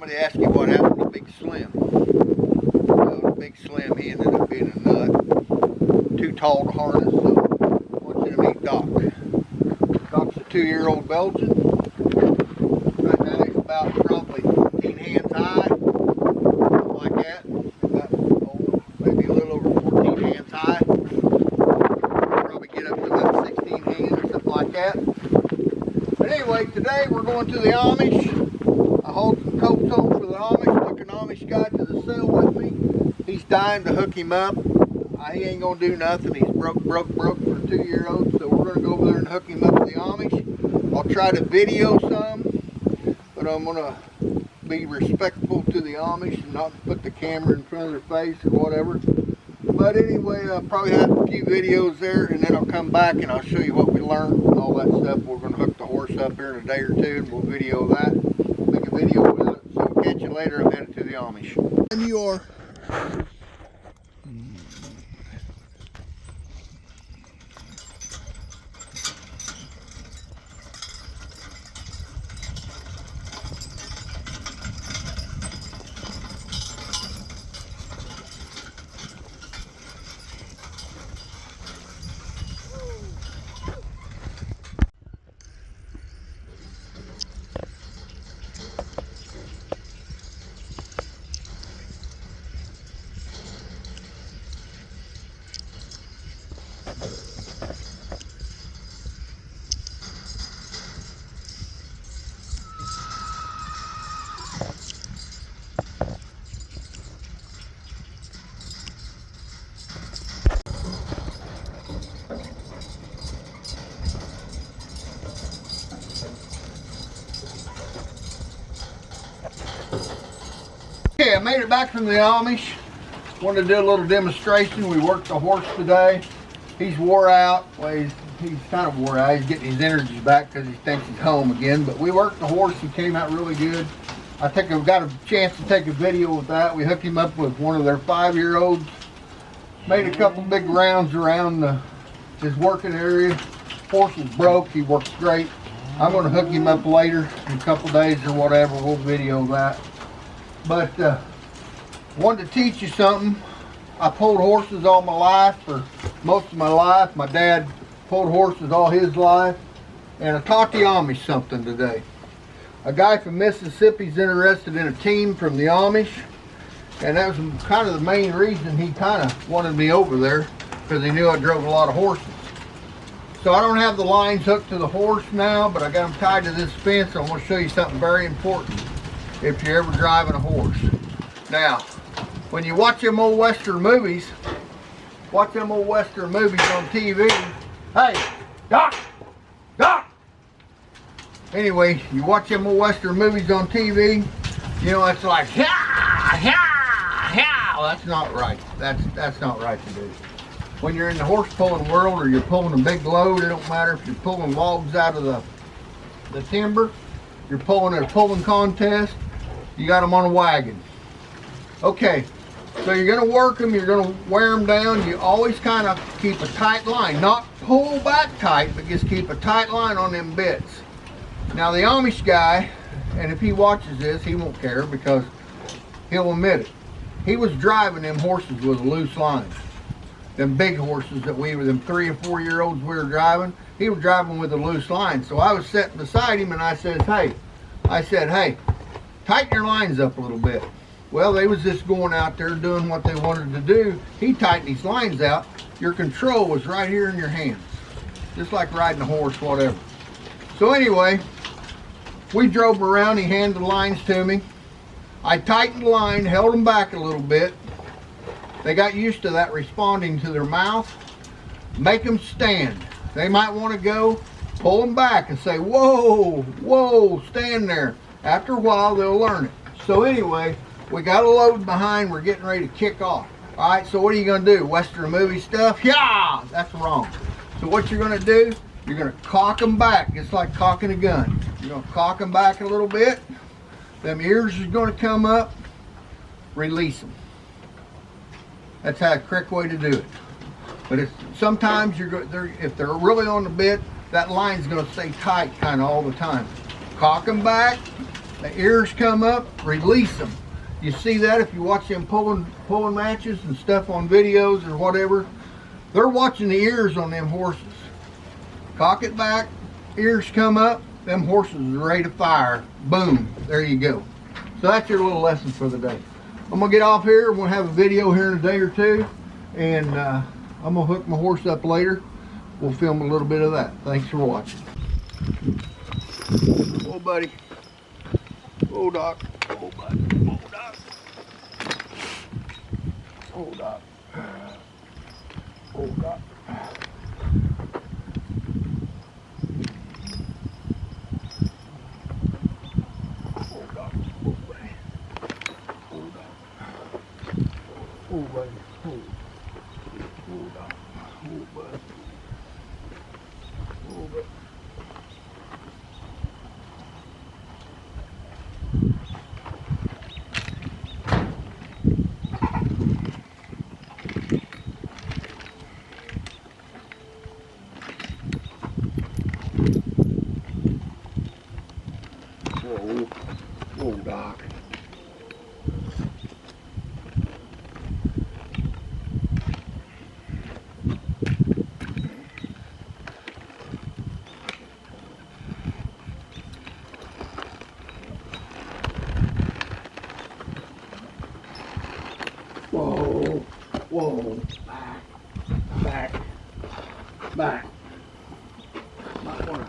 Somebody asked you what happened to Big Slim. Well, Big Slim, he ended up being a nut. Too tall to harness, so I want you to meet Doc. Doc's a 2-year-old Belgian. Right now he's about probably 15 hands high, like that. About, maybe a little over 14 hands high. Probably get up to about 16 hands or something like that. But anyway, today we're going to the Amish. I hauled some coats home for the Amish, took an Amish guy to the sale with me. He's dying to hook him up. He ain't gonna do nothing. He's broke for a 2-year-old, so we're gonna go over there and hook him up with the Amish. I'll try to video some, but I'm gonna be respectful to the Amish and not put the camera in front of their face or whatever. But anyway, I'll probably have a few videos there, and then I'll come back and I'll show you what we learned and all that stuff. We're gonna hook the horse up here in a day or two, and we'll video that. Make a video with it. So we'll catch you later. I'm headed to the Amish. And you are. Okay, I made it back from the Amish. Wanted to do a little demonstration. We worked the horse today. He's wore out. Well, he's kind of wore out. He's getting his energy back because he thinks he's home again. But we worked the horse. He came out really good. I think I've got a chance to take a video with that. We hooked him up with one of their 5-year-olds. Made a couple big rounds around his working area. Horse was broke. He works great. I'm going to hook him up later in a couple days or whatever. We'll video that. But wanted to teach you something. I pulled horses all my life, for most of my life. My dad pulled horses all his life. And I taught the Amish something today. A guy from Mississippi's interested in a team from the Amish. And that was kind of the main reason he kind of wanted me over there, because he knew I drove a lot of horses. So I don't have the lines hooked to the horse now, but I got them tied to this fence. I want to show you something very important if you're ever driving a horse. Now, when you watch them old Western movies, on TV, hey, Doc, Doc. Anyway, you watch them old Western movies on TV, you know, it's like, yeah, yeah, yeah. Well, that's not right. That's not right to do. When you're in the horse pulling world, or you're pulling a big load, it don't matter if you're pulling logs out of the timber, you're pulling at a pulling contest, you got them on a wagon. Okay, so you're going to work them, you're going to wear them down. You always kind of keep a tight line, not pull back tight, but just keep a tight line on them bits. Now the Amish guy, and if he watches this, he won't care because he'll admit it. He was driving them horses with loose lines. Them big horses that we were, them 3 and 4-year-olds we were driving, he was driving with a loose line. So I was sitting beside him and I said, hey, tighten your lines up a little bit. Well, they was just going out there doing what they wanted to do. He tightened his lines out. Your control was right here in your hands. Just like riding a horse, whatever. So anyway, we drove around. He handed the lines to me. I tightened the line, held them back a little bit. They got used to that responding to their mouth. Make them stand. They might want to go, pull them back and say, whoa, whoa, stand there. After a while, they'll learn it. So anyway, we got a load behind. We're getting ready to kick off. All right, so what are you going to do? Western movie stuff? Yeah, that's wrong. So what you're going to do, you're going to cock them back, just like cocking a gun. You're going to cock them back a little bit. Them ears is going to come up. Release them. That's how the correct way to do it. But sometimes if they're really on the bit, that line's going to stay tight kind of all the time. Cock them back, The ears come up, release them. You see that if you watch them pulling matches and stuff on videos or whatever. They're watching the ears on them horses. Cock it back, ears come up, them horses are ready to fire. Boom, there you go. So that's your little lesson for the day. I'm gonna get off here. We'll have a video here in a day or two, and I'm gonna hook my horse up later. We'll film a little bit of that. Thanks for watching. Oh, buddy. Oh, Doc. Oh, buddy. Oh, Doc. Oh, Doc. Oh, Doc. Oh, buddy. Oh, Doc. Oh, buddy. Oh, buddy. Whoa. Whoa, Doc. Whoa, whoa, back, back. Might wanna,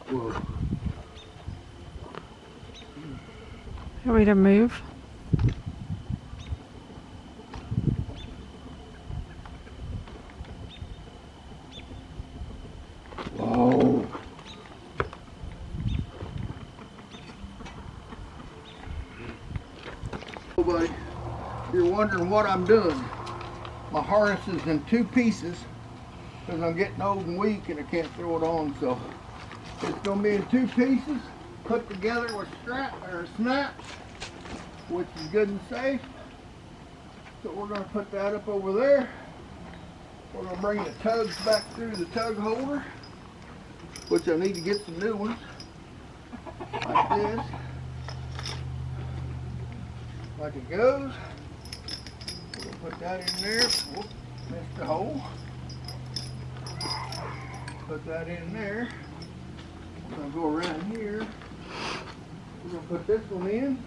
whoa. You want me to move? Whoa. Oh, buddy. You're wondering what I'm doing. My harness is in two pieces because I'm getting old and weak and I can't throw it on, so it's going to be in two pieces put together with snaps, which is good and safe. So we're going to put that up over there. We're going to bring the tugs back through the tug holder, which I need to get some new ones like this, like it goes. We'll put that in there. Whoop, missed the hole. Put that in there. We're going to go around here. We're going to put this one in.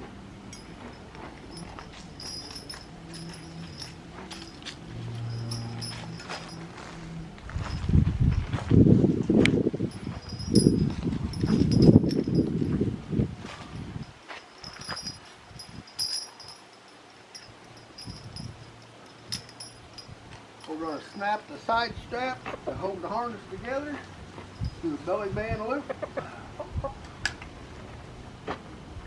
We're going to snap the side strap to hold the harness together to the belly band loop.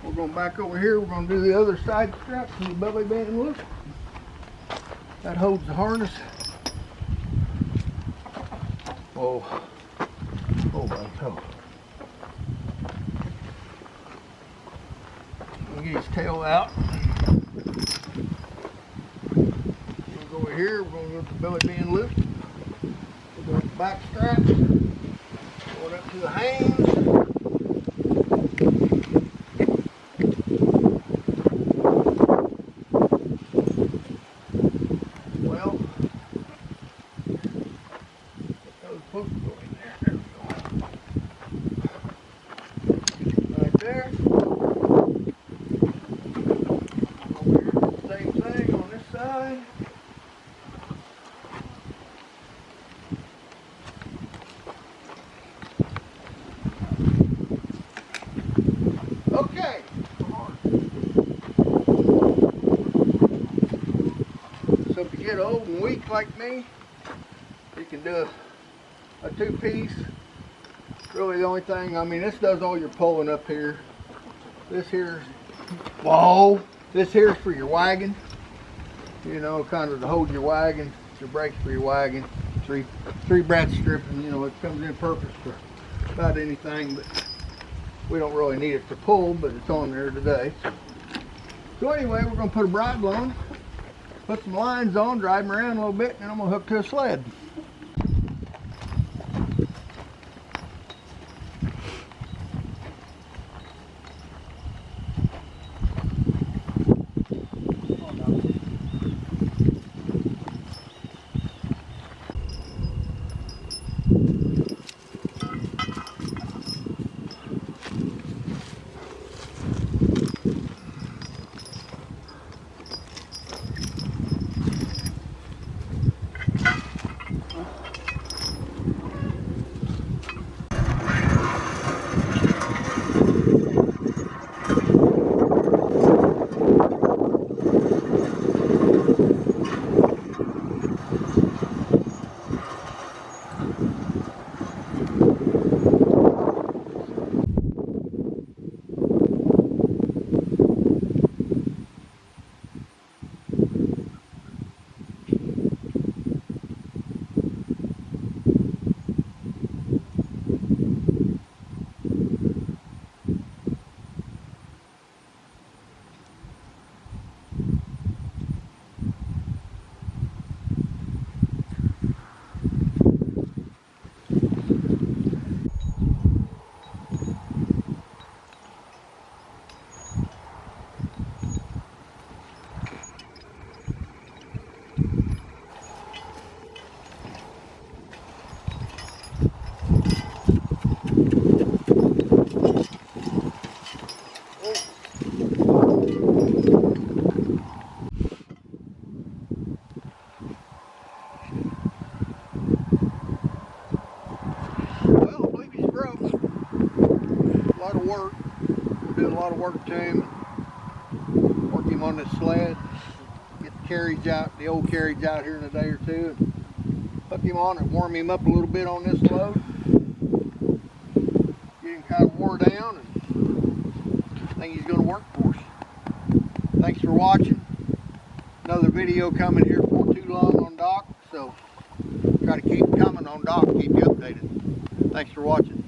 We're going back over here. We're going to do the other side strap to the belly band loop. That holds the harness. Whoa. Oh my toe. We'll get his tail out. Over here, we're going to go to the belly band loop. We're going to the back strap, going up to the hands. Well, those hooks go in there. There we go. Right there. Over here, same thing on this side. Okay. So if you get old and weak like me, you can do a two-piece. Really the only thing, I mean, this does all your pulling up here. This here's, whoa, this here's for your wagon. You know, kind of to hold your wagon, your brakes for your wagon. Three brass stripping, you know, it comes in purpose for about anything, but we don't really need it to pull, but it's on there today. So anyway, we're going to put a bridle on, put some lines on, drive them around a little bit, and then I'm going to hook to a sled. lot of work. We'll do a lot of work to him. Work him on this sled. Get the carriage out, the old carriage out here in a day or two. And hook him on and warm him up a little bit on this load. Get him kind of wore down, and I think he's going to work for us. Thanks for watching. Another video coming here before too long on Doc, so try to keep coming on Doc, keep you updated. Thanks for watching.